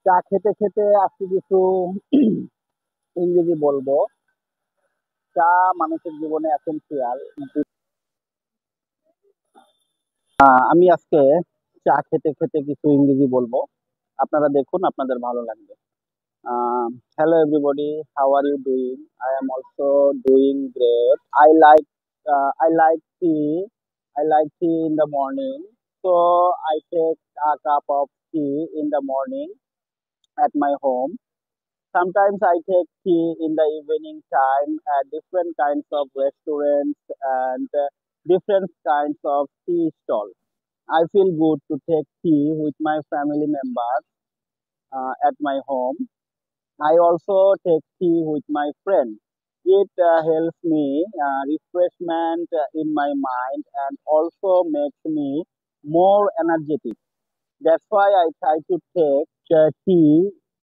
চা খেতে খেতে আজকে কিছু ইংরেজি বলবো। চা মানুষের জীবনে এসেনশিয়াল। আমি আজকে চা খেতে খেতে কিছু ইংরেজি বলবো। আপনারা দেখুন, আপনাদের ভালো লাগবে। Hello everybody, how are you doing? I am also doing great. I like tea. I like tea in the morning. So I take a cup of tea in the morning at my home. Sometimes I take tea in the evening time at different kinds of restaurants and different kinds of tea stalls. I feel good to take tea with my family members at my home. I also take tea with my friends. It helps me refreshment in my mind and also makes me more energetic. That's why I try to take tea